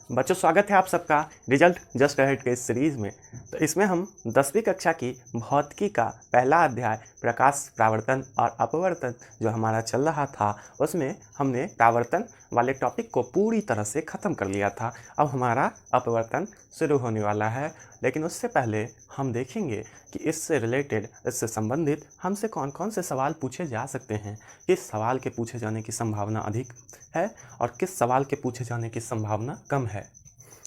बच्चों स्वागत है आप सबका रिजल्ट जस्ट अहेड के इस सीरीज़ में। तो इसमें हम 10वीं कक्षा की भौतिकी का पहला अध्याय प्रकाश प्रावर्तन और अपवर्तन जो हमारा चल रहा था, उसमें हमने प्रावर्तन वाले टॉपिक को पूरी तरह से ख़त्म कर लिया था। अब हमारा अपवर्तन शुरू होने वाला है, लेकिन उससे पहले हम देखेंगे कि इससे रिलेटेड, इससे संबंधित हमसे कौन कौन से सवाल पूछे जा सकते हैं, किस सवाल के पूछे जाने की संभावना अधिक है और किस सवाल के पूछे जाने की संभावना कम है।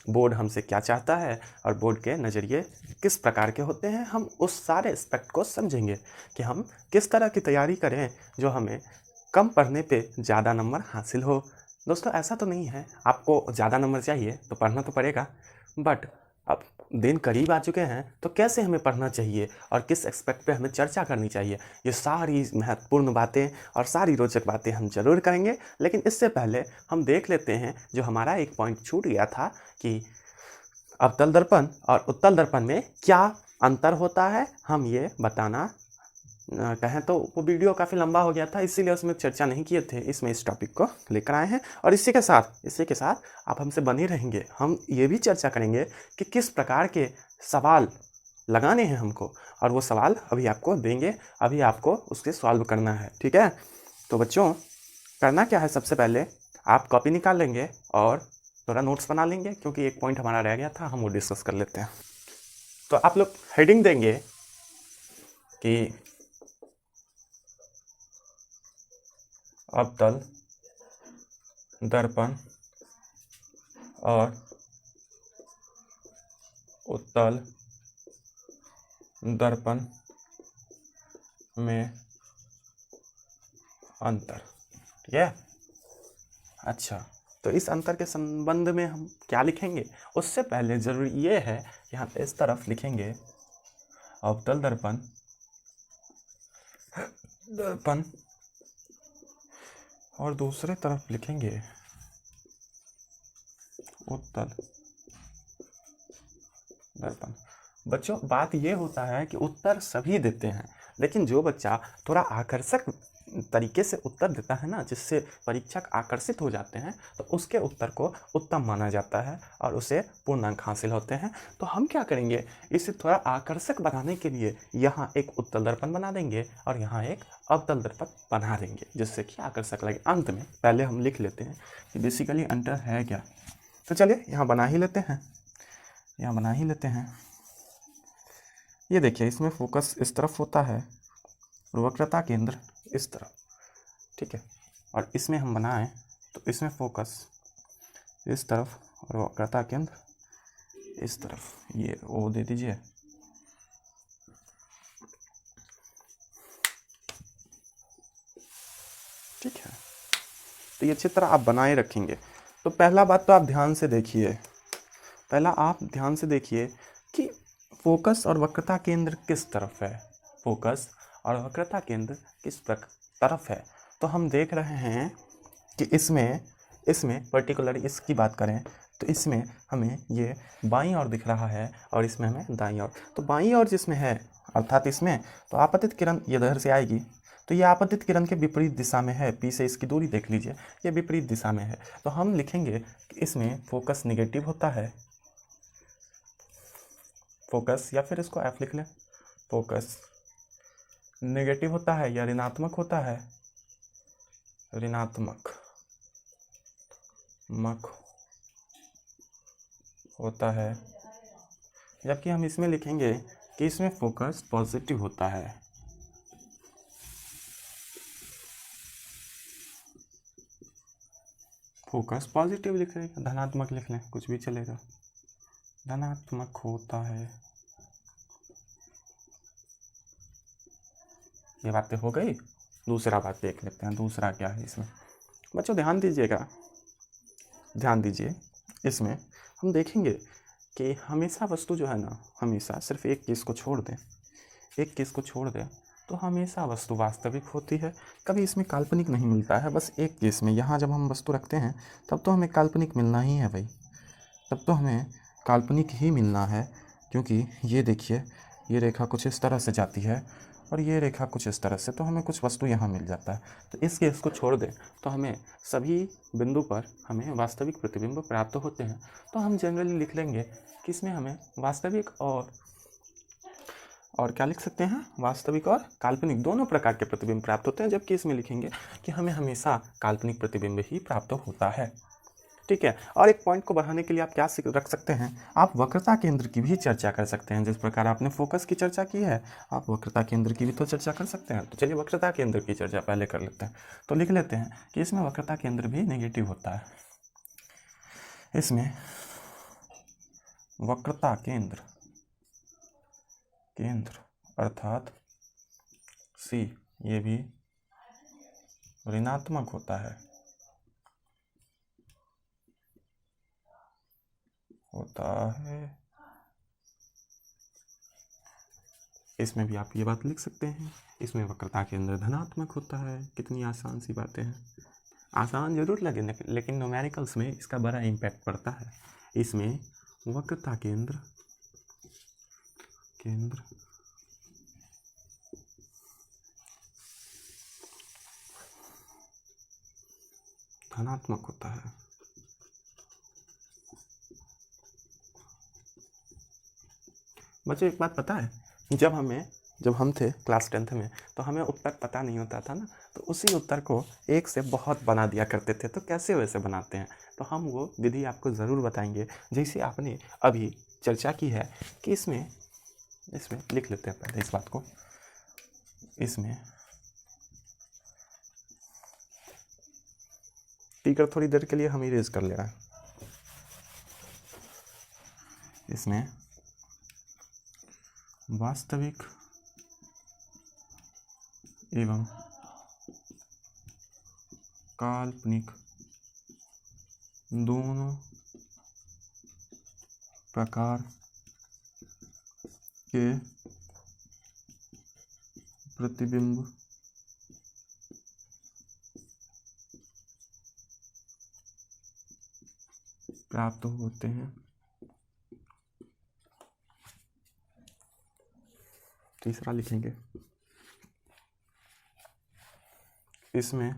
बोर्ड हमसे क्या चाहता है और बोर्ड के नज़रिए किस प्रकार के होते हैं, हम उस सारे एस्पेक्ट को समझेंगे कि हम किस तरह की तैयारी करें जो हमें कम पढ़ने पे ज़्यादा नंबर हासिल हो। दोस्तों, ऐसा तो नहीं है आपको ज़्यादा नंबर चाहिए तो पढ़ना तो पड़ेगा, बट अब दिन करीब आ चुके हैं तो कैसे हमें पढ़ना चाहिए और किस एस्पेक्ट पे हमें चर्चा करनी चाहिए, ये सारी महत्वपूर्ण बातें और सारी रोचक बातें हम जरूर करेंगे। लेकिन इससे पहले हम देख लेते हैं जो हमारा एक पॉइंट छूट गया था कि अवतल दर्पण और उत्तल दर्पण में क्या अंतर होता है। हम ये बताना कहें तो वो वीडियो काफ़ी लंबा हो गया था, इसीलिए उसमें चर्चा नहीं किए थे। इसमें इस टॉपिक को लेकर आए हैं और इसी के साथ आप हमसे बने रहेंगे। हम ये भी चर्चा करेंगे कि किस प्रकार के सवाल लगाने हैं हमको, और वो सवाल अभी आपको देंगे, अभी आपको उसके सॉल्व करना है। ठीक है, तो बच्चों करना क्या है, सबसे पहले आप कॉपी निकाल लेंगे और थोड़ा नोट्स बना लेंगे, क्योंकि एक पॉइंट हमारा रह गया था, हम वो डिस्कस कर लेते हैं। तो आप लोग हेडिंग देंगे कि अवतल दर्पण और उत्तल दर्पण में अंतर। ठीक है, अच्छा, तो इस अंतर के संबंध में हम क्या लिखेंगे, उससे पहले जरूरी ये है कि हम इस तरफ लिखेंगे अवतल दर्पण और दूसरे तरफ लिखेंगे उत्तल दर्पण। बच्चों, बात ये होता है कि उत्तर सभी देते हैं, लेकिन जो बच्चा थोड़ा आकर्षक तरीके से उत्तर देता है ना, जिससे परीक्षक आकर्षित हो जाते हैं, तो उसके उत्तर को उत्तम माना जाता है और उसे पूर्णांक हासिल होते हैं। तो हम क्या करेंगे, इसे थोड़ा आकर्षक बनाने के लिए यहाँ एक उत्तल दर्पण बना देंगे और यहाँ एक अवतल दर्पण बना देंगे, जिससे कि आकर्षक लगे। अंत में पहले हम लिख लेते हैं कि बेसिकली अंतर है क्या। तो चलिए यहाँ बना ही लेते हैं, ये देखिए, इसमें फोकस इस तरफ होता है और वक्रता केंद्र इस तरफ। ठीक है, और इसमें हम बनाएं तो इसमें फोकस इस तरफ और वक्रता केंद्र इस तरफ। ये ओ दे दीजिए। ठीक है, तो ये चित्र आप बनाए रखेंगे। तो पहला बात तो आप ध्यान से देखिए, कि फोकस और वक्रता केंद्र किस तरफ है, फोकस और वक्रता केंद्र किस तरफ है। तो हम देख रहे हैं कि इसमें पर्टिकुलर इसकी बात करें तो इसमें हमें ये बाईं ओर दिख रहा है और इसमें हमें दाईं ओर। तो बाईं ओर जिसमें है, अर्थात इसमें, तो आपतित किरण ये इधर से आएगी, तो ये आपतित किरण के विपरीत दिशा में है। पी से इसकी दूरी देख लीजिए, ये विपरीत दिशा में है। तो हम लिखेंगे कि इसमें फोकस निगेटिव होता है, फोकस, या फिर इसको एफ लिख लें, फोकस नेगेटिव होता है या ऋणात्मक होता है, ऋणात्मक होता है। जबकि हम इसमें लिखेंगे कि इसमें फोकस पॉजिटिव होता है। फोकस पॉजिटिव लिख लें, धनात्मक लिख लें, कुछ भी चलेगा, धनात्मक होता है। ये बातें हो गई। दूसरा बात देख लेते हैं, दूसरा क्या है इसमें। बच्चों ध्यान दीजिए, इसमें हम देखेंगे कि हमेशा वस्तु जो है ना, हमेशा सिर्फ एक केस को छोड़ दें तो हमेशा वस्तु वास्तविक होती है, कभी इसमें काल्पनिक नहीं मिलता है। बस एक केस में, यहाँ जब हम वस्तु रखते हैं तब तो हमें काल्पनिक मिलना ही है भाई, तब तो हमें काल्पनिक ही मिलना है। क्योंकि ये देखिए, ये रेखा कुछ इस तरह से जाती है और ये रेखा कुछ इस तरह से, तो हमें कुछ वस्तु यहाँ मिल जाता है। तो इस केस को छोड़ दें तो हमें सभी बिंदु पर हमें वास्तविक प्रतिबिंब प्राप्त होते हैं। तो हम जनरली लिख लेंगे कि इसमें हमें वास्तविक और क्या लिख सकते हैं, वास्तविक और काल्पनिक दोनों प्रकार के प्रतिबिंब प्राप्त होते हैं, जबकि इसमें लिखेंगे कि हमें हमेशा काल्पनिक प्रतिबिंब ही प्राप्त होता है। ठीक है। और एक पॉइंट को बढ़ाने के लिए आप क्या रख सकते हैं, आप वक्रता केंद्र की भी चर्चा कर सकते हैं। जिस प्रकार आपने फोकस की चर्चा की है, आप वक्रता केंद्र की भी तो चर्चा कर सकते हैं। तो चलिए वक्रता केंद्र की चर्चा पहले कर लेते हैं। तो लिख लेते हैं कि इसमें वक्रता केंद्र भी नेगेटिव होता है। इसमें वक्रता केंद्र अर्थात सी, ये भी ऋणात्मक होता है। इसमें भी आप ये बात लिख सकते हैं, इसमें वक्रता केंद्र धनात्मक होता है। कितनी आसान सी बातें हैं, आसान जरूर लगे लेकिन न्यूमेरिकल्स में इसका बड़ा इम्पैक्ट पड़ता है। इसमें वक्रता केंद्र धनात्मक होता है। बच्चों एक बात पता है, जब हम थे क्लास 10th में तो हमें उत्तर पता नहीं होता था ना, तो उसी उत्तर को एक से बहुत बना दिया करते थे। तो कैसे वैसे बनाते हैं, तो हम वो विधि आपको ज़रूर बताएंगे। जैसे आपने अभी चर्चा की है कि इसमें लिख लेते हैं पहले इस बात को। इसमें टीकर थोड़ी देर के लिए हम इरेज कर ले रहे हैं। इसमें वास्तविक एवं काल्पनिक दोनों प्रकार के प्रतिबिंब प्राप्त होते हैं। तीसरा लिखेंगे, इसमें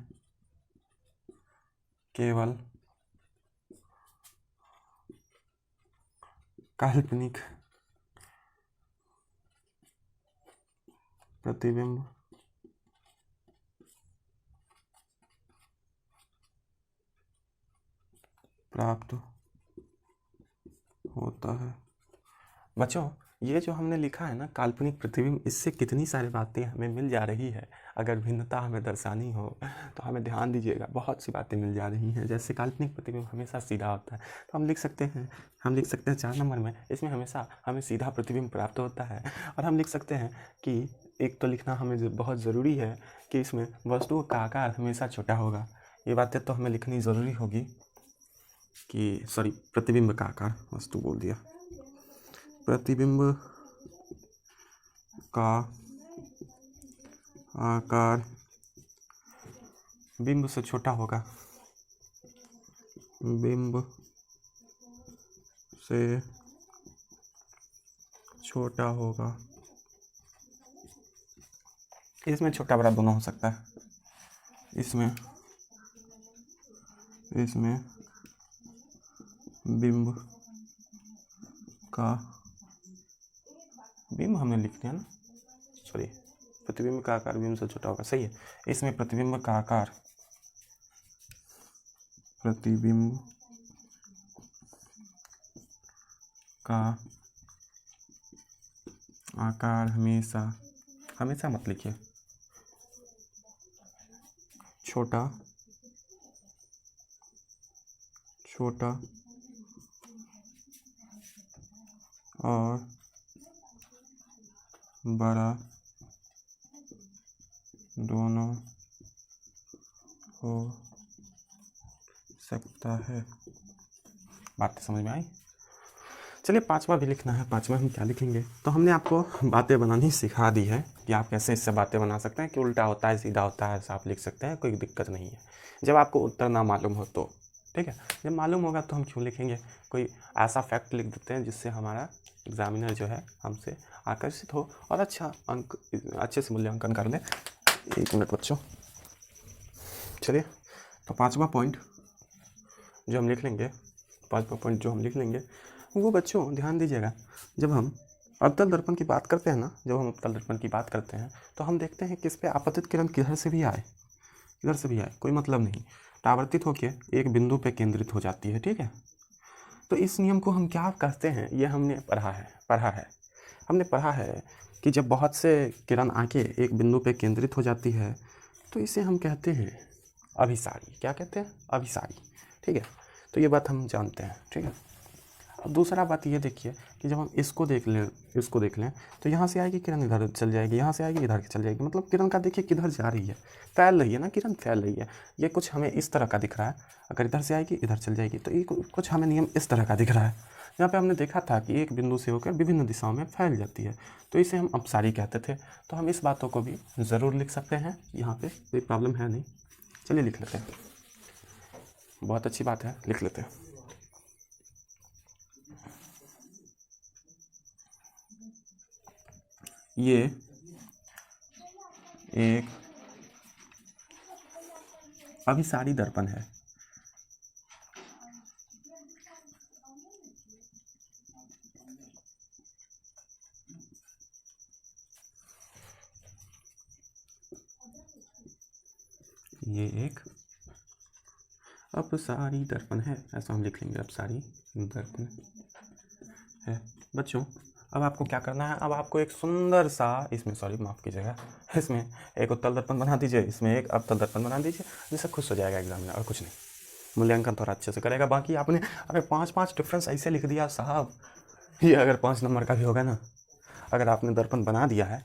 केवल काल्पनिक प्रतिबिंब प्राप्त होता है। बच्चों ये जो हमने लिखा है ना काल्पनिक प्रतिबिंब, इससे कितनी सारी बातें हमें मिल जा रही है। अगर भिन्नता हमें दर्शानी हो तो हमें ध्यान दीजिएगा, बहुत सी बातें मिल जा रही हैं। जैसे काल्पनिक प्रतिबिंब हमेशा सीधा होता है, तो हम लिख सकते हैं 4 नंबर में, इसमें हमेशा हमें सीधा प्रतिबिंब प्राप्त होता है। और हम लिख सकते हैं कि एक तो लिखना हमें बहुत ज़रूरी है कि इसमें वस्तु का आकार हमेशा छोटा होगा। ये बातें तो हमें लिखनी ज़रूरी होगी कि प्रतिबिंब का आकार, वस्तु बोल दिया, प्रतिबिंब का आकार बिंब से छोटा होगा, बिंब से छोटा होगा। इसमें छोटा बड़ा दोनों हो सकता है। इसमें बिंब हमें लिखते हैं ना, प्रतिबिंब का आकार बिंब से छोटा होगा, सही है। इसमें प्रतिबिंब का आकार हमेशा मत लिखिए, छोटा और बड़ा दोनों हो सकता है। बात समझ में आई? चलिए 5वां भी लिखना है। 5वां हम क्या लिखेंगे, तो हमने आपको बातें बनानी सिखा दी है कि आप कैसे इससे बातें बना सकते हैं, कि उल्टा होता है सीधा होता है, ऐसा आप लिख सकते हैं, कोई दिक्कत नहीं है। जब आपको उत्तर ना मालूम हो तो ठीक है, जब मालूम होगा तो हम क्यों लिखेंगे, कोई ऐसा फैक्ट लिख देते हैं जिससे हमारा एग्जामिनर जो है हमसे आकर्षित हो और अच्छा अंक, अच्छे से मूल्यांकन कर ले। 1 मिनट बच्चों, चलिए। तो पांचवा पॉइंट जो हम लिख लेंगे, वो बच्चों ध्यान दीजिएगा, जब हम अवतल दर्पण की बात करते हैं ना, तो हम देखते हैं कि इस पर आपतित किरण किधर से भी आए, कोई मतलब नहीं, परावर्तित होकर एक बिंदु पे केंद्रित हो जाती है। ठीक है, तो इस नियम को हम क्या कहते हैं, ये हमने पढ़ा है कि जब बहुत से किरण आके एक बिंदु पे केंद्रित हो जाती है तो इसे हम कहते हैं अभिसारी। क्या कहते हैं? अभिसारी। ठीक है, तो ये बात हम जानते हैं। ठीक है, अब दूसरा बात ये देखिए कि जब हम इसको देख लें तो यहाँ से आएगी किरण इधर चल जाएगी, यहाँ से आएगी इधर चल जाएगी, मतलब किरण का देखिए किधर जा रही है, फैल रही है ना, किरण फैल रही है। ये कुछ हमें इस तरह का दिख रहा है, अगर इधर से आएगी इधर चल जाएगी, तो ये कुछ हमें नियम इस तरह का दिख रहा है। यहाँ पे हमने देखा था कि एक बिंदु से होकर विभिन्न दिशाओं में फैल जाती है, तो इसे हम अपसारी कहते थे। तो हम इस बातों को भी ज़रूर लिख सकते हैं, यहाँ पे कोई प्रॉब्लम है नहीं। चलिए लिख लेते हैं, बहुत अच्छी बात है, लिख लेते हैं। ये एक अभिसारी दर्पण है। ये एक अपसारी दर्पण है, ऐसा हम लिख लेंगे, अपसारी दर्पण है। बच्चों अब आपको क्या करना है, अब आपको एक सुंदर सा इसमें एक उत्तल दर्पण बना दीजिए, इसमें एक अवतल दर्पण बना दीजिए, जिससे खुश हो जाएगा एग्जामिनर, और कुछ नहीं, मूल्यांकन थोड़ा अच्छे से करेगा। बाकी आपने अगर 5-5 डिफरेंस ऐसे लिख दिया साहब, ये अगर 5 नंबर का भी होगा ना, अगर आपने दर्पण बना दिया है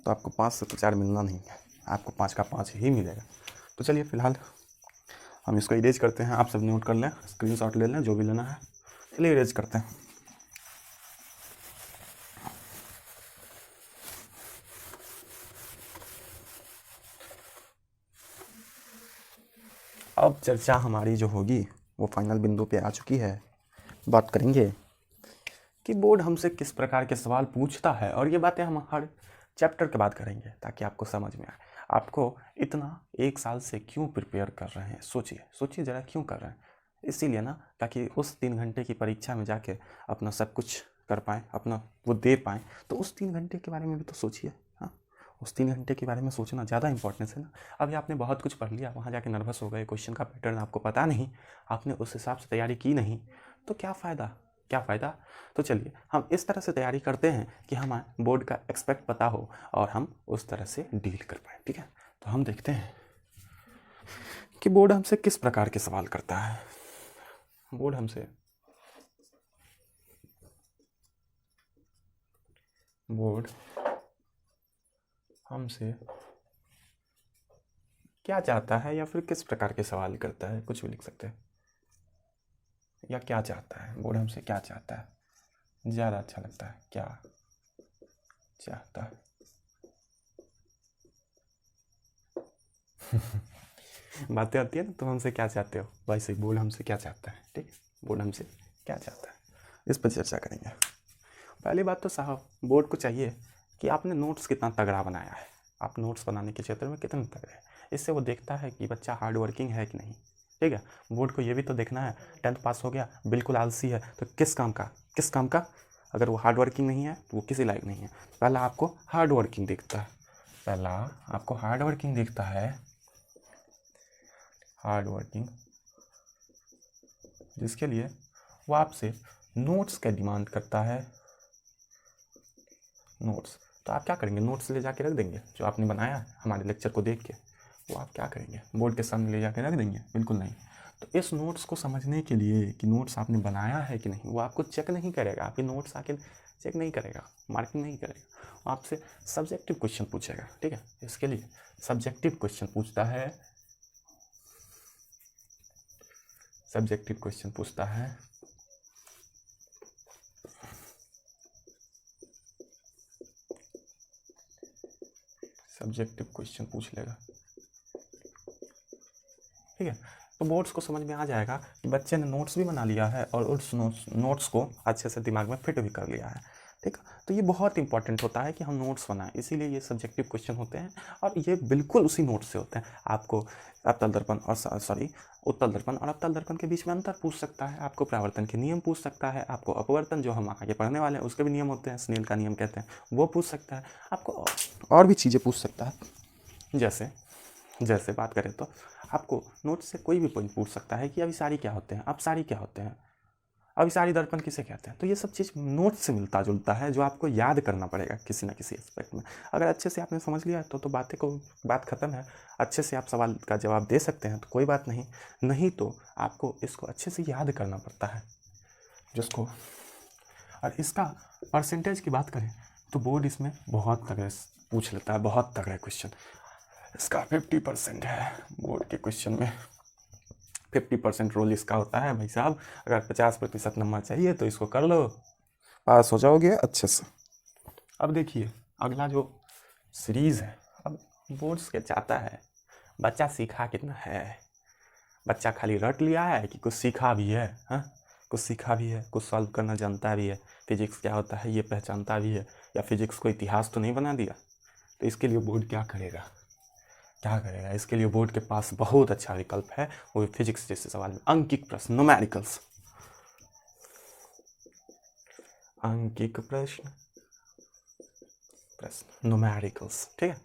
तो आपको 5 से तो 4 मिलना नहीं है, आपको 5 का 5 ही मिलेगा। तो चलिए फिलहाल हम इसको इरेज करते हैं, आप सब नोट कर लें, स्क्रीनशॉट ले लें, जो भी लेना है। चलिए इरेज करते हैं। अब चर्चा हमारी जो होगी वो फाइनल बिंदु पे आ चुकी है। बात करेंगे कि बोर्ड हमसे किस प्रकार के सवाल पूछता है, और ये बातें हम हर चैप्टर के बाद करेंगे ताकि आपको समझ में आए। आपको इतना 1 साल से क्यों प्रिपेयर कर रहे हैं, सोचिए ज़रा क्यों कर रहे हैं। इसीलिए ना, ताकि उस 3 घंटे की परीक्षा में जाके अपना सब कुछ कर पाएँ, अपना वो दे पाएँ। तो उस 3 घंटे के बारे में भी तो सोचिए। हाँ, उस 3 घंटे के बारे में सोचना ज़्यादा इंपॉर्टेंस है ना। अभी आपने बहुत कुछ पढ़ लिया, वहाँ जाके नर्वस हो गए, क्वेश्चन का पैटर्न आपको पता नहीं, आपने उस हिसाब से तैयारी की नहीं, तो क्या फ़ायदा। तो चलिए हम इस तरह से तैयारी करते हैं कि हमें बोर्ड का एक्सपेक्ट पता हो और हम उस तरह से डील कर पाएँ। ठीक है, तो हम देखते हैं कि बोर्ड हमसे किस प्रकार के सवाल करता है। बोर्ड हमसे क्या चाहता है, या फिर किस प्रकार के सवाल करता है, कुछ भी लिख सकते हैं, या क्या चाहता है, बोर्ड हमसे क्या चाहता है, ज़्यादा अच्छा लगता है, क्या चाहता है। बातें आती है ना, तुम हमसे क्या चाहते हो, वैसे बोर्ड हमसे क्या चाहता है। ठीक, बोर्ड हमसे क्या चाहता है, इस पर चर्चा करेंगे। पहली बात तो साहब बोर्ड को चाहिए कि आपने नोट्स कितना तगड़ा बनाया है, आप नोट्स बनाने के क्षेत्र में कितने तगड़े हैं, इससे वो देखता है कि बच्चा हार्ड वर्किंग है कि नहीं। ठीक है, बोर्ड को ये भी तो देखना है, 10th पास हो गया बिल्कुल आलसी है, तो किस काम का, अगर वो हार्ड वर्किंग नहीं है तो वो किसी लायक नहीं है। पहला आपको हार्ड वर्किंग दिखता है, हार्ड वर्किंग, जिसके लिए वो आपसे नोट्स का डिमांड करता है। नोट्स, तो आप क्या करेंगे, नोट्स ले जाके रख देंगे जो आपने बनाया है हमारे लेक्चर को देख के, वो आप क्या करेंगे, बोर्ड के सामने ले जाके रख देंगे, बिल्कुल नहीं। तो इस नोट्स को समझने के लिए कि नोट्स आपने बनाया है कि नहीं, वो आपको चेक नहीं करेगा, आपके नोट्स आके चेक नहीं करेगा, मार्किंग नहीं करेगा, वो आपसे सब्जेक्टिव क्वेश्चन पूछेगा। ठीक है, इसके लिए सब्जेक्टिव क्वेश्चन पूछता है, सब्जेक्टिव क्वेश्चन पूछ लेगा। ठीक है, तो बोर्ड्स को समझ में आ जाएगा कि बच्चे ने नोट्स भी बना लिया है और उस नोट्स को अच्छे से दिमाग में फिट भी कर लिया है। ठीक, तो ये बहुत इंपॉर्टेंट होता है कि हम नोट्स बनाएं, इसीलिए ये सब्जेक्टिव क्वेश्चन होते हैं और ये बिल्कुल उसी नोट्स से होते हैं। आपको अवतल दर्पण और उत्तल दर्पण और अवतल दर्पण के बीच में अंतर पूछ सकता है, आपको परावर्तन के नियम पूछ सकता है, आपको अपवर्तन जो हम आगे पढ़ने वाले हैं उसके भी नियम होते हैं, स्नेल का नियम कहते हैं, वो पूछ सकता है, आपको और भी चीज़ें पूछ सकता है। जैसे बात करें तो आपको नोट से कोई भी पॉइंट पूछ सकता है कि अभिसारी क्या होते हैं, अपसारी क्या होते हैं, अभिसारी दर्पण किसे कहते हैं। तो ये सब चीज़ नोट से मिलता जुलता है जो आपको याद करना पड़ेगा किसी ना किसी एस्पेक्ट में। अगर अच्छे से आपने समझ लिया तो बात ख़त्म है। अच्छे से आप सवाल का जवाब दे सकते हैं तो कोई बात नहीं तो आपको इसको अच्छे से याद करना पड़ता है जिसको। और इसका परसेंटेज की बात करें तो बोर्ड इसमें बहुत तगड़े पूछ लेता है, बहुत तगड़े क्वेश्चन। इसका 50% है बोर्ड के क्वेश्चन में, 50% रोल इसका होता है भाई साहब। अगर 50% नंबर चाहिए तो इसको कर लो, पास हो जाओगे अच्छे से। अब देखिए अगला जो सीरीज़ है, अब बोर्ड्स के चाहता है बच्चा सीखा कितना है, बच्चा खाली रट लिया है कि कुछ सीखा भी है, हाँ कुछ सीखा भी है, कुछ सॉल्व करना जानता भी है, फिजिक्स क्या होता है ये पहचानता भी है, या फिजिक्स को इतिहास तो नहीं बना दिया। तो इसके लिए बोर्ड क्या करेगा, इसके लिए बोर्ड के पास बहुत अच्छा विकल्प है, वो भी फिजिक्स जैसे सवाल में अंकिक प्रश्न, न्यूमेरिकल्स, अंकिक प्रश्न न्यूमेरिकल्स, ठीक है,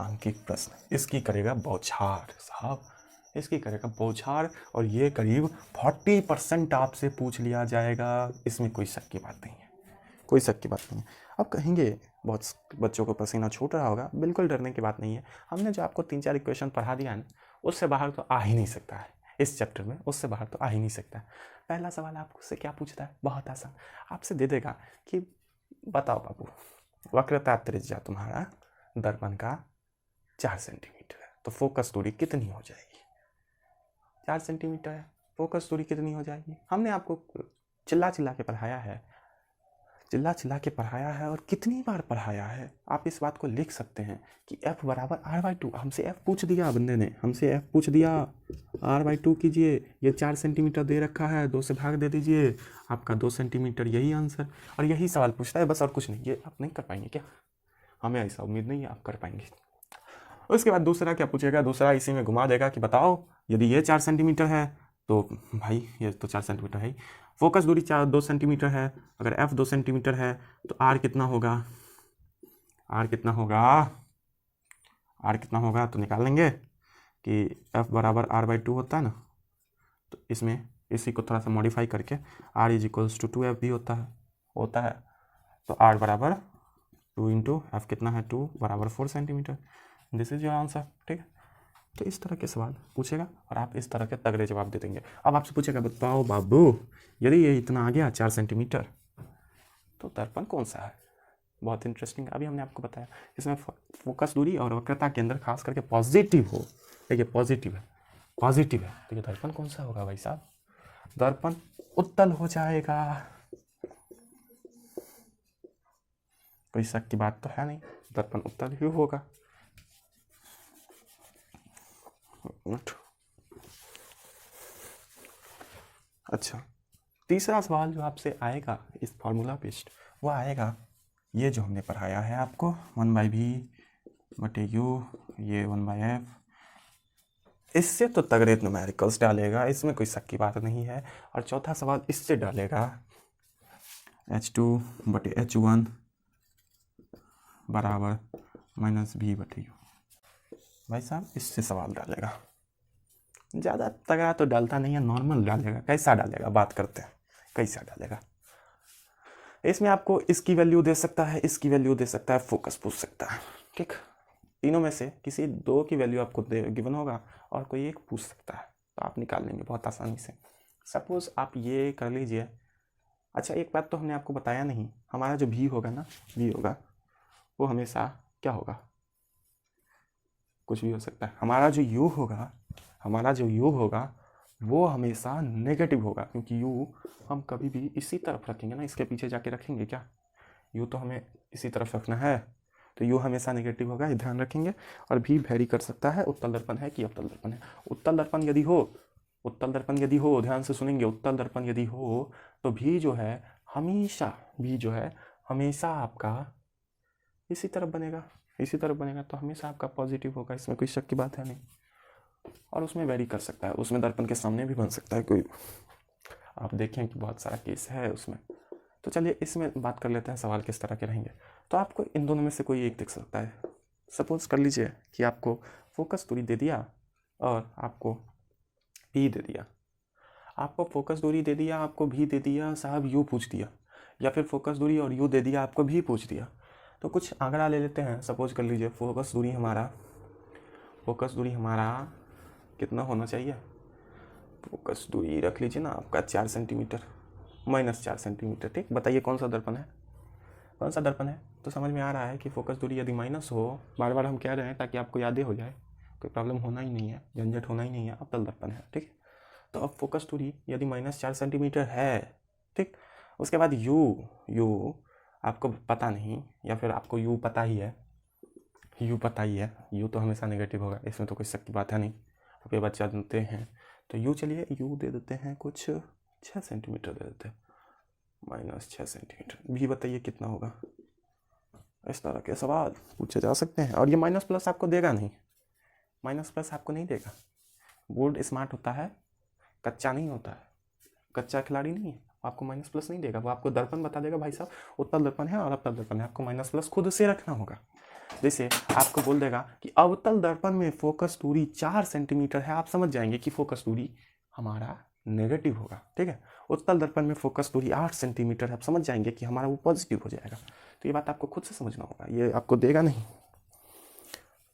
अंकिक प्रश्न। इसकी करेगा बौछार साहब, इसकी करेगा बौछार, और ये करीब 40% आपसे पूछ लिया जाएगा, इसमें कोई शक की बात नहीं है, कोई शक की बात नहीं है। अब कहेंगे बहुत बच्चों को पसीना छूट रहा होगा, बिल्कुल डरने की बात नहीं है। हमने जो आपको 3-4 इक्वेशन पढ़ा दिया है ना, उससे बाहर तो आ ही नहीं सकता है इस चैप्टर में, उससे बाहर तो आ ही नहीं सकता है। पहला सवाल आपसे क्या पूछता है, बहुत आसान, आपसे दे देगा कि बताओ बाबू वक्रता त्रिज्या तुम्हारा दर्पण का 4 सेंटीमीटर है, तो फोकस दूरी कितनी हो जाएगी। 4 सेंटीमीटर है, फोकस दूरी कितनी हो जाएगी। हमने आपको चिल्ला चिल्ला के पढ़ाया है और कितनी बार पढ़ाया है। आप इस बात को लिख सकते हैं कि F बराबर R/2, हमसे F पूछ दिया बंदे ने, हमसे F पूछ दिया, R/2 कीजिए, ये 4 सेंटीमीटर दे रखा है, 2 से भाग दे दीजिए, आपका 2 सेंटीमीटर, यही आंसर। और यही सवाल पूछता है बस, और कुछ नहीं। ये आप नहीं कर पाएंगे क्या, हमें ऐसा उम्मीद नहीं है आप कर पाएंगे। उसके बाद दूसरा क्या पूछेगा, दूसरा इसी में घुमा देगा कि बताओ यदि ये 4 सेंटीमीटर है तो भाई ये तो 4 सेंटीमीटर है, फोकस दूरी 2 सेंटीमीटर है, अगर F 2 सेंटीमीटर है तो R कितना होगा, तो निकाल लेंगे कि F बराबर R/2 होता है ना, तो इसमें इसी को थोड़ा सा मॉडिफाई करके R = 2F भी होता है। तो R बराबर 2 × F कितना है, 2 बराबर 4 centimetre. This is your answer, ठीक है। तो इस तरह के सवाल पूछेगा और आप इस तरह के तगड़े जवाब दे देंगे। अब आपसे पूछेगा बताओ बाबू यदि ये इतना आ गया 4 सेंटीमीटर तो दर्पण कौन सा है। बहुत इंटरेस्टिंग, अभी हमने आपको बताया इसमें फोकस दूरी और वक्रता के अंदर खास करके पॉजिटिव हो, देखिए पॉजिटिव है, तो ये दर्पण कौन सा होगा भाई साहब, दर्पण उत्तल हो जाएगा, कोई शक की बात तो है नहीं, दर्पण उत्तल ही होगा। अच्छा, तीसरा सवाल जो आपसे आएगा इस फॉर्मूला बेस्ड, वो आएगा ये जो हमने पढ़ाया है आपको 1/v/u, ये 1/f, इससे तो तगड़े न्यूमेरिकल्स डालेगा, इसमें कोई शक की बात नहीं है। और चौथा सवाल इससे डालेगा h2/h1 बराबर -v/u, भाई साहब इससे सवाल डालेगा। ज़्यादा तगड़ा तो डालता नहीं है, नॉर्मल डालेगा। कैसा डालेगा, बात करते हैं कैसा डालेगा। इसमें आपको इसकी वैल्यू दे सकता है, इसकी वैल्यू दे सकता है, फोकस पूछ सकता है, ठीक। तीनों में से किसी 2 की वैल्यू आपको गिवन होगा और कोई एक पूछ सकता है, तो आप निकाल लेंगे बहुत आसानी से। सपोज आप ये कर लीजिए। अच्छा, एक बात तो हमने आपको बताया नहीं, हमारा जो v होगा ना, v होगा वो हमेशा क्या होगा, कुछ भी हो सकता है। हमारा जो u होगा वो हमेशा नेगेटिव होगा, क्योंकि u हम कभी भी इसी तरफ रखेंगे ना, इसके पीछे जाके रखेंगे क्या, u तो हमें इसी तरफ रखना है, तो u हमेशा नेगेटिव होगा, ये ध्यान रखेंगे। और भी वेरी कर सकता है, उत्तल दर्पण है कि अवतल दर्पण है। उत्तल दर्पण यदि हो उत्तल दर्पण यदि हो, ध्यान से सुनेंगे, उत्तल दर्पण यदि हो तो भी जो है हमेशा आपका इसी तरफ बनेगा, तो हमेशा आपका पॉजिटिव होगा, इसमें कोई शक की बात है नहीं। और उसमें वेरी कर सकता है, उसमें दर्पण के सामने भी बन सकता है कोई, आप देखें कि बहुत सारा केस है उसमें। तो चलिए इसमें बात कर लेते हैं सवाल किस तरह के रहेंगे। तो आपको इन दोनों में से कोई एक दिख सकता है। सपोज कर लीजिए कि आपको फोकस दूरी दे दिया और आपको भी दे दिया, आपको फोकस दूरी दे दिया, आपको भी दे दिया, साहब यू पूछ दिया, या फिर फोकस दूरी और यू दे दिया, आपको भी पूछ दिया। तो कुछ आंकड़ा ले लेते हैं। सपोज कर लीजिए फोकस दूरी हमारा कितना होना चाहिए, फोकस दूरी रख लीजिए ना आपका 4 सेंटीमीटर, -4 सेंटीमीटर। ठीक, बताइए कौन सा दर्पण है। तो समझ में आ रहा है कि फोकस दूरी यदि माइनस हो, बार बार हम कह रहे हैं ताकि आपको यादें हो जाए, कोई प्रॉब्लम होना ही नहीं है, झंझट होना ही नहीं है, अवतल दर्पण है। ठीक, तो अब फोकस दूरी यदि -4 सेंटीमीटर है, ठीक, उसके बाद यू आपको पता नहीं, या फिर आपको यू पता ही है, यू तो हमेशा नेगेटिव होगा, इसमें तो कोई शक की बात है नहीं, आप ये बच्चा जानते हैं। तो यू चलिए यू दे देते हैं कुछ 6 सेंटीमीटर दे देते हैं, -6 सेंटीमीटर। भी बताइए कितना होगा। इस तरह के सवाल पूछे जा सकते हैं। और ये माइनस प्लस आपको देगा नहीं, बोर्ड स्मार्ट होता है, कच्चा नहीं होता है, कच्चा खिलाड़ी नहीं है, आपको माइनस प्लस नहीं देगा, वो आपको दर्पण बता देगा, भाई साहब उत्तल दर्पण है और अवतल दर्पण है, आपको माइनस प्लस खुद से रखना होगा। जैसे आपको बोल देगा कि अवतल दर्पण में फोकस दूरी 4 सेंटीमीटर है, आप समझ जाएंगे कि फोकस दूरी हमारा नेगेटिव होगा। ठीक है, उत्तल दर्पण में फोकस दूरी 8 सेंटीमीटर है, आप समझ जाएंगे कि हमारा वो पॉजिटिव हो जाएगा। तो ये बात आपको खुद से समझना होगा, ये आपको देगा नहीं।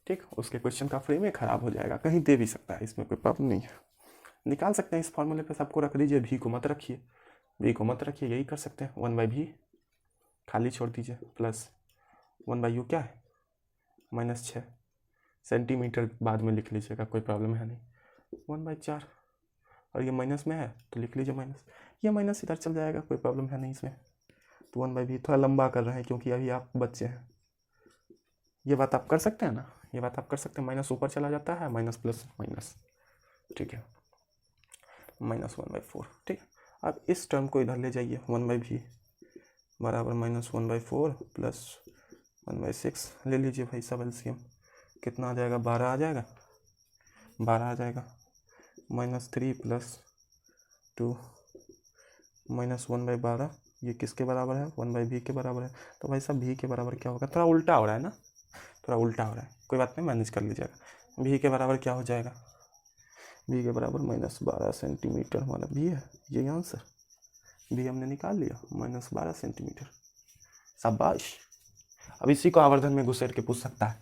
ठीक, उसके क्वेश्चन का फ्रेम ही खराब हो जाएगा, कहीं दे भी सकता है, इसमें कोई प्रॉब्लम नहीं है, निकाल सकते हैं। इस फॉर्मूले पे सबको रख दीजिए, भी को मत रखिए, यही कर सकते हैं। 1/v खाली छोड़ दीजिए, प्लस 1/u क्या है, -6 सेंटीमीटर, बाद में लिख लीजिएगा, कोई प्रॉब्लम है नहीं। 1/4, और ये माइनस में है तो लिख लीजिए माइनस, ये माइनस इधर चल जाएगा, कोई प्रॉब्लम है नहीं इसमें। तो 1/v थोड़ा लंबा कर रहे हैं क्योंकि अभी आप बच्चे हैं, ये बात आप कर सकते हैं ना, माइनस ऊपर चला जाता है, माइनस प्लस माइनस, ठीक है, -1/4। ठीक, अब इस टर्म को इधर ले जाइए, 1/v बराबर -1/4 प्लस 1/6 ले लीजिए भाई साहब एलसीएम, कितना आ जाएगा, 12 आ जाएगा, -3 प्लस 2 -1/12, ये किसके बराबर है, 1/v के बराबर है। तो भाई साहब v के बराबर क्या होगा, थोड़ा उल्टा हो रहा है ना, कोई बात नहीं, मैनेज कर लीजिएगा। v के बराबर क्या हो जाएगा, v के बराबर -12 सेंटीमीटर, हमारा v है, यही आंसर, v हमने निकाल लिया, -12 सेंटीमीटर, शाबाश। अब इसी को आवर्धन में घुसेड़ के पूछ सकता है,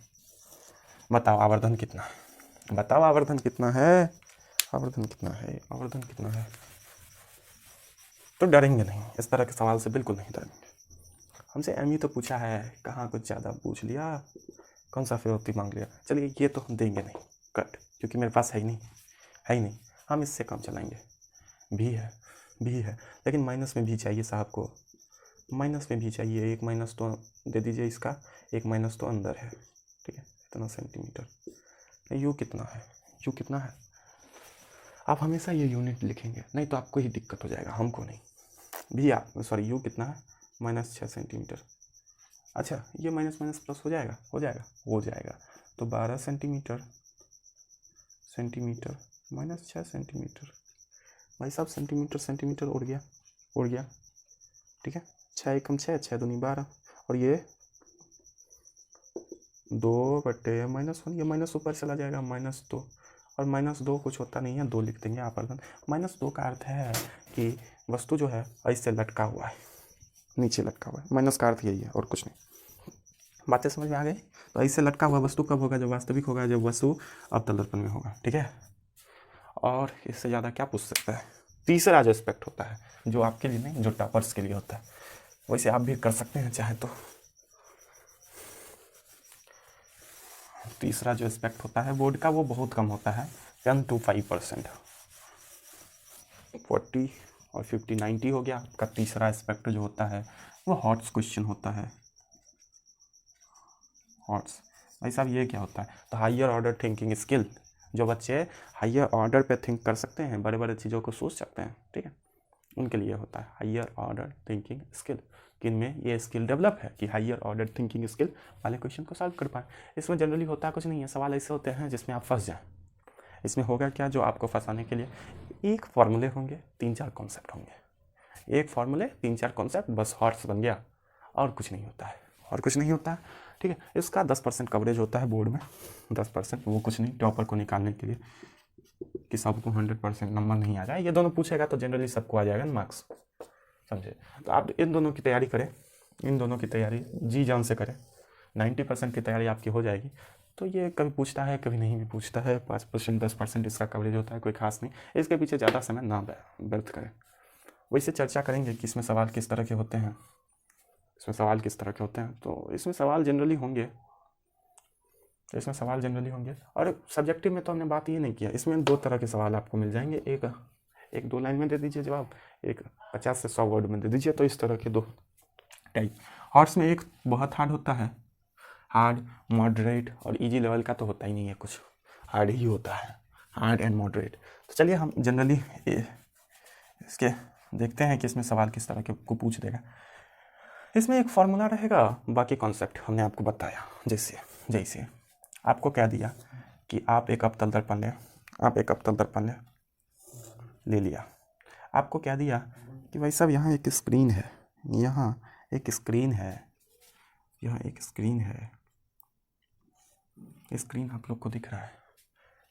बताओ आवर्धन कितना है, तो डरेंगे नहीं, इस तरह के सवाल से बिल्कुल नहीं डरेंगे। हमसे एम तो पूछा है, कहाँ कुछ ज़्यादा पूछ लिया, कौन सा फिरौती मांग लिया, चलिए ये तो हम देंगे नहीं, कट, क्योंकि मेरे पास है ही नहीं, हम इससे काम चलाएंगे। भी है, लेकिन माइनस में भी चाहिए साहब को, एक माइनस तो दे दीजिए इसका, एक माइनस तो अंदर है, ठीक है, इतना सेंटीमीटर। यू कितना है, आप हमेशा ये यूनिट लिखेंगे, नहीं तो आपको ही दिक्कत हो जाएगा, हमको नहीं। यू कितना है, -6 सेंटीमीटर। अच्छा, ये माइनस प्लस हो जाएगा, तो 12 सेंटीमीटर -6 सेंटीमीटर, भाई साहब सेंटीमीटर उड़ गया, ठीक है, 6 एकम 6, 6 दूनी 12, और ये 2/-1, ये माइनस ऊपर चला जाएगा, -2, और -2 कुछ होता नहीं है, 2 लिख देंगे आप। -2 का अर्थ है कि वस्तु जो है ऐसे लटका हुआ है, नीचे लटका हुआ है, माइनस का अर्थ यही है और कुछ नहीं। बातें समझ में आ गई। तो ऐसे लटका हुआ वस्तु कब होगा, जब वास्तविक होगा, जब वस्तु अवतल दर्पण में होगा, ठीक है। और इससे ज़्यादा क्या पूछ सकता है। तीसरा जो एस्पेक्ट होता है, जो आपके लिए नहीं, जो टॉपर्स के लिए होता है, वैसे आप भी कर सकते हैं चाहे तो। तीसरा जो एस्पेक्ट होता है बोर्ड का, वो बहुत कम होता है, 10 to 5%, 40 और 50, 90 हो गया आपका। तीसरा एस्पेक्ट जो होता है वो हॉट्स क्वेश्चन होता है। हॉट्स भाई साहब ये क्या होता है, तो हायर ऑर्डर थिंकिंग स्किल, जो बच्चे हायर ऑर्डर पे थिंक कर सकते हैं, बड़े बड़े चीज़ों को सोच सकते हैं, ठीक है, उनके लिए होता है हायर ऑर्डर थिंकिंग स्किल। कि इनमें ये स्किल डेवलप है कि हायर ऑर्डर थिंकिंग स्किल वाले क्वेश्चन को सॉल्व कर पाए। इसमें जनरली होता कुछ नहीं है, सवाल ऐसे होते हैं जिसमें आप फंस जाएं। इसमें होगा क्या, जो आपको फंसाने के लिए एक फॉर्मूले होंगे, 3-4 कॉन्सेप्ट होंगे, एक फॉर्मूले 3-4 कॉन्सेप्ट, बस हॉर्स बन गया, और कुछ नहीं होता है, और कुछ नहीं होता है, ठीक है। इसका 10% कवरेज होता है बोर्ड में, 10%, वो कुछ नहीं, टॉपर को निकालने के लिए कि सबको 100% नंबर नहीं आ जाए। ये दोनों पूछेगा तो जनरली सबको आ जाएगा मार्क्स, समझे। तो आप इन दोनों की तैयारी करें, इन दोनों की तैयारी जी जान से करें, 90% की तैयारी आपकी हो जाएगी। तो ये कभी पूछता है कभी नहीं भी पूछता है, 5% 10% इसका कवरेज होता है, कोई खास नहीं, इसके पीछे ज़्यादा समय ना व्यर्थ करें। वैसे चर्चा करेंगे कि इसमें सवाल किस तरह के होते हैं, इसमें सवाल किस तरह के होते हैं। तो इसमें सवाल जनरली होंगे, इसमें सवाल जनरली होंगे। और सब्जेक्टिव में तो हमने बात ये नहीं किया, इसमें 2 तरह के सवाल आपको मिल जाएंगे, एक 2 लाइन में दे दीजिए जवाब, एक 50 से 100 वर्ड में दे दीजिए। तो इस तरह के 2 टाइप। हॉर्स में एक बहुत हार्ड होता है, हार्ड, मॉडरेट और इजी लेवल का तो होता ही नहीं है, कुछ हार्ड ही होता है, हार्ड एंड मॉडरेट। तो चलिए हम जनरली इसके देखते हैं कि इसमें सवाल किस तरह के को पूछ देगा। इसमें एक फार्मूला रहेगा, बाकी कॉन्सेप्ट हमने आपको बताया। जैसे आपको क्या दिया कि आप एक अवतल दर्पण लें, आप एक अवतल दर्पण ले लिया। आपको क्या दिया कि भाई साहब यहाँ एक स्क्रीन है, यहाँ एक स्क्रीन है, यहाँ एक स्क्रीन है, स्क्रीन आप लोग को दिख रहा है।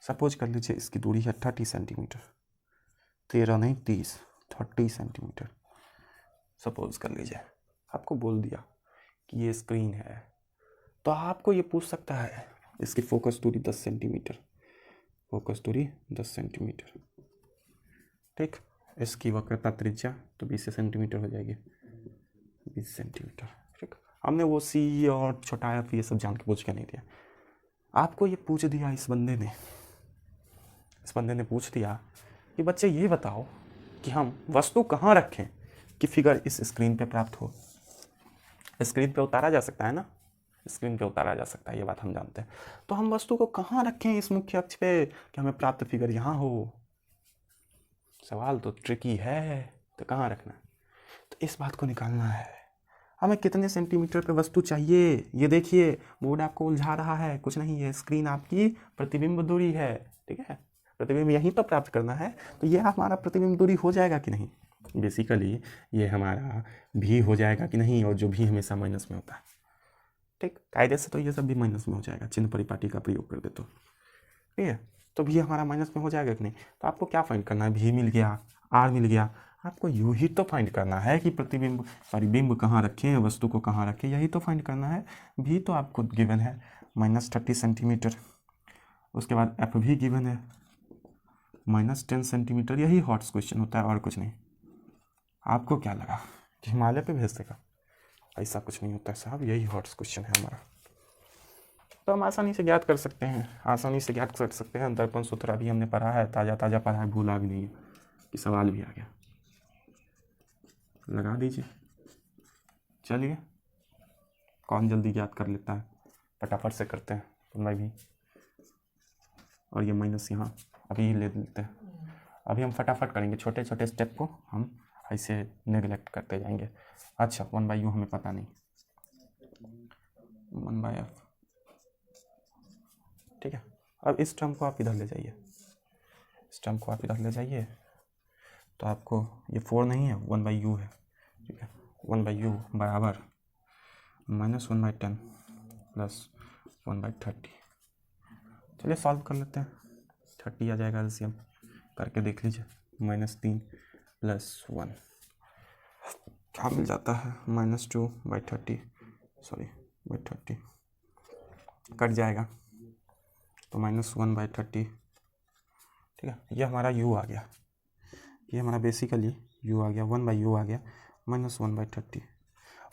सपोज कर लीजिए इसकी दूरी है 30 सेंटीमीटर, 13 नहीं 30 सेंटीमीटर सपोज कर लीजिए। आपको बोल दिया कि ये स्क्रीन है, तो आपको ये पूछ सकता है इसकी फोकस दूरी 10 सेंटीमीटर, फोकस दूरी 10 सेंटीमीटर, ठीक। इसकी वक्रता त्रिज्या तो 20 सेंटीमीटर हो जाएगी, 20 सेंटीमीटर, ठीक। हमने वो सी और छोटा एफ ये सब जान के पूछ के नहीं दिया, आपको ये पूछ दिया इस बंदे ने पूछ दिया कि बच्चे ये बताओ कि हम वस्तु कहाँ रखें कि फिगर इस स्क्रीन पे प्राप्त हो। स्क्रीन पे उतारा जा सकता है ना, स्क्रीन पे उतारा जा सकता है, ये बात हम जानते हैं। तो हम वस्तु को कहाँ रखें इस मुख्य अक्ष पे कि हमें प्राप्त फिगर यहाँ हो। सवाल तो ट्रिकी है, तो कहाँ रखना है, तो इस बात को निकालना है। हमें कितने सेंटीमीटर पे वस्तु चाहिए, ये देखिए बोर्ड आपको उलझा रहा है, कुछ नहीं, ये स्क्रीन आपकी प्रतिबिंब दूरी है, ठीक है, प्रतिबिंब यहीं तो प्राप्त करना है। तो ये हमारा प्रतिबिंब दूरी हो जाएगा कि नहीं, बेसिकली ये हमारा भी हो जाएगा कि नहीं, और जो भी हमेशा माइनस में होता है, ठीक, कायदे से तो ये सब भी माइनस में हो जाएगा, चिन्ह परिपाटी का प्रयोग कर दे तो, ठीक है। तो भी हमारा माइनस में हो जाएगा कि नहीं। तो आपको क्या फाइंड करना है, भी मिल गया, आर मिल गया, आपको यू ही तो फाइंड करना है कि प्रतिबिंब बिंब कहाँ रखें, वस्तु को कहाँ रखें, यही तो फाइंड करना है। भी तो आपको गिवन है -30 सेंटीमीटर, उसके बाद एफ भी गिवन है -10 सेंटीमीटर। यही हॉट्स क्वेश्चन होता है और कुछ नहीं। आपको क्या लगा कि हिमालय पे भेज देगा, ऐसा कुछ नहीं होता है साहब, यही हॉट्स क्वेश्चन है हमारा। तो हम आसानी से ज्ञात कर सकते हैं, आसानी से ज्ञात कर सकते हैं। दर्पण सूत्र अभी हमने पढ़ा है, ताज़ा पढ़ा है, भूला भी नहीं है कि सवाल भी आ गया। लगा दीजिए, चलिए कौन जल्दी याद कर लेता है, फटाफट से करते हैं तो मैं भी, और ये माइनस यहाँ अभी ले लेते हैं। अभी हम फटाफट करेंगे, छोटे छोटे स्टेप को हम ऐसे नेगलेक्ट करते जाएंगे। अच्छा 1/u हमें पता नहीं, 1/f, ठीक है। अब इस टर्म को आप इधर ले जाइए, इस टर्म को आप इधर ले जाइए, तो आपको ये 4 नहीं है, 1/u है, ठीक है। 1/u बराबर -1/10 प्लस 1/30। चलिए सॉल्व कर लेते हैं, 30 आ जाएगा एलसीएम, करके देख लीजिए। -3 + 1 क्या मिल जाता है, -2/30, सॉरी 30 कट जाएगा तो -1/30, ठीक है। ये हमारा u आ गया, ये हमारा बेसिकली u आ गया, 1/u आ गया, -1/30।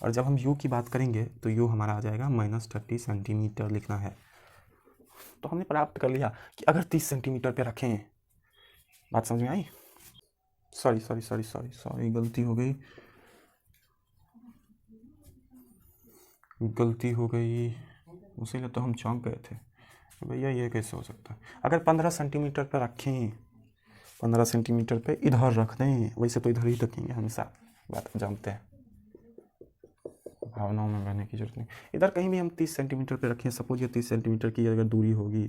और जब हम u की बात करेंगे तो u हमारा आ जाएगा -30 सेंटीमीटर लिखना है। तो हमने प्राप्त कर लिया कि अगर 30 सेंटीमीटर पे रखें, बात समझ में आई। सॉरी गलती हो गई, उसीलिए तो हम चौंक गए थे। भैया ये कैसे हो सकता है? अगर 15 सेंटीमीटर पर रखें, 15 सेंटीमीटर पे इधर रख दें, वैसे तो इधर ही रखेंगे हमेशा, बात जानते हैं, भावनाओं में बहने की जरूरत नहीं। इधर कहीं भी हम 30 सेंटीमीटर पे रखें, सपोज ये 30 सेंटीमीटर की अगर दूरी होगी,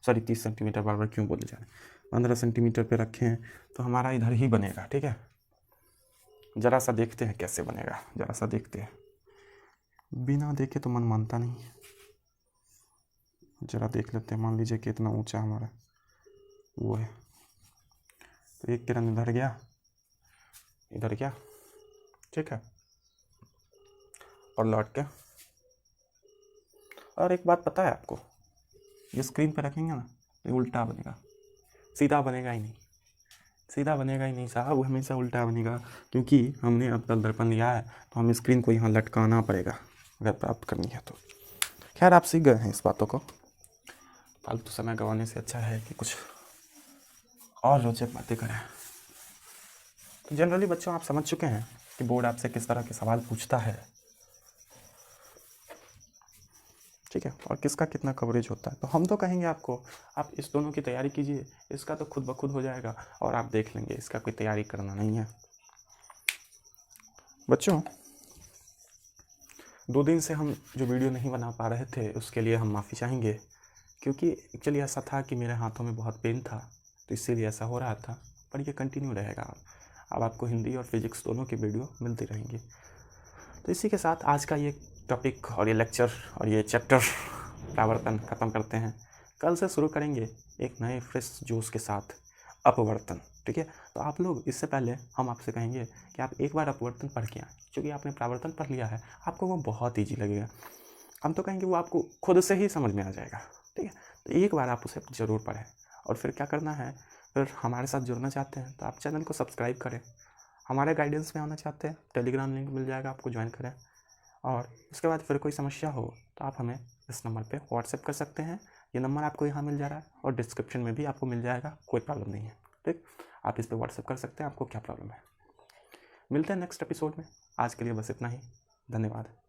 सॉरी 30 सेंटीमीटर, बार बार क्यों बोले जा रहे हैं, 15 सेंटीमीटर पे रखें तो हमारा इधर ही बनेगा। ठीक है, ज़रा सा देखते हैं कैसे बनेगा, ज़रा सा देखते हैं, बिना देखे तो मन मानता नहीं। ज़रा देख लेते हैं, मान लीजिए कि इतना ऊंचा हमारा वो है, तो एक किरण इधर गया, इधर गया, ठीक है, और लौट के, और एक बात पता है आपको, ये स्क्रीन पे रखेंगे ना ये उल्टा बनेगा, सीधा बनेगा ही नहीं, सीधा बनेगा ही नहीं साहब, वो हमेशा उल्टा बनेगा, क्योंकि हमने अब तक दर्पण लिया है तो हमें स्क्रीन को यहाँ लटकाना पड़ेगा अगर प्राप्त करनी है तो। खैर आप सीख गए हैं इस बातों को, फालतू समय गंवाने से अच्छा है कि कुछ और रोचक बातें करें। तो जनरली बच्चों आप समझ चुके हैं कि बोर्ड आपसे किस तरह के सवाल पूछता है, ठीक है, और किसका कितना कवरेज होता है। तो हम तो कहेंगे आपको आप इस दोनों की तैयारी कीजिए, इसका तो खुद ब खुद हो जाएगा और आप देख लेंगे, इसका कोई तैयारी करना नहीं है। बच्चों 2 दिन से हम जो वीडियो नहीं बना पा रहे थे उसके लिए हम माफ़ी चाहेंगे, क्योंकि एक्चुअली ऐसा था कि मेरे हाथों में बहुत पेन था तो इसीलिए ऐसा हो रहा था, पर ये कंटिन्यू रहेगा। अब आपको हिंदी और फिजिक्स दोनों की वीडियो मिलती रहेंगी। तो इसी के साथ आज का ये टॉपिक और ये लेक्चर और ये चैप्टर परावर्तन ख़त्म करते हैं। कल से शुरू करेंगे एक नए फ्रेश जोश के साथ अपवर्तन, ठीक है। तो आप लोग, इससे पहले हम आपसे कहेंगे कि आप एक बार अपवर्तन पढ़ के आएँ, क्योंकि आपने परावर्तन पढ़ लिया है, आपको वो बहुत ईजी लगेगा। हम तो कहेंगे वो आपको खुद से ही समझ में आ जाएगा, ठीक है। तो एक बार आप उसे ज़रूर पढ़ें, और फिर क्या करना है, फिर हमारे साथ जुड़ना चाहते हैं तो आप चैनल को सब्सक्राइब करें, हमारे गाइडेंस में आना चाहते हैं टेलीग्राम लिंक मिल जाएगा, आपको ज्वाइन करें। और उसके बाद फिर कोई समस्या हो तो आप हमें इस नंबर पे व्हाट्सएप कर सकते हैं, ये नंबर आपको यहाँ मिल जा रहा है और डिस्क्रिप्शन में भी आपको मिल जाएगा, कोई प्रॉब्लम नहीं है, ठीक। आप इस पर व्हाट्सएप कर सकते हैं, आपको क्या प्रॉब्लम है। मिलते हैं नेक्स्ट एपिसोड में, आज के लिए बस इतना ही, धन्यवाद।